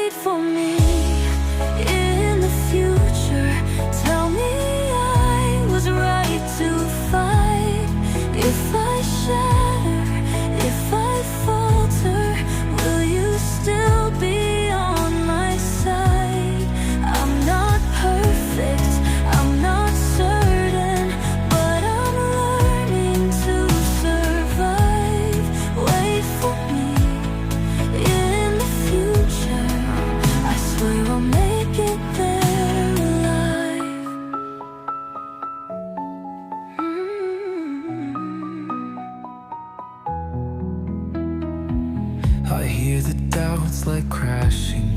wait for me in the future. Tell me I was right to fight. If I shatter, if I falter, will you still be on my side? I'm not perfect, I'm not certain, but I'm learning to survive. Wait for me in the future. I swear I'll make it there alive. I hear the doubts like crashing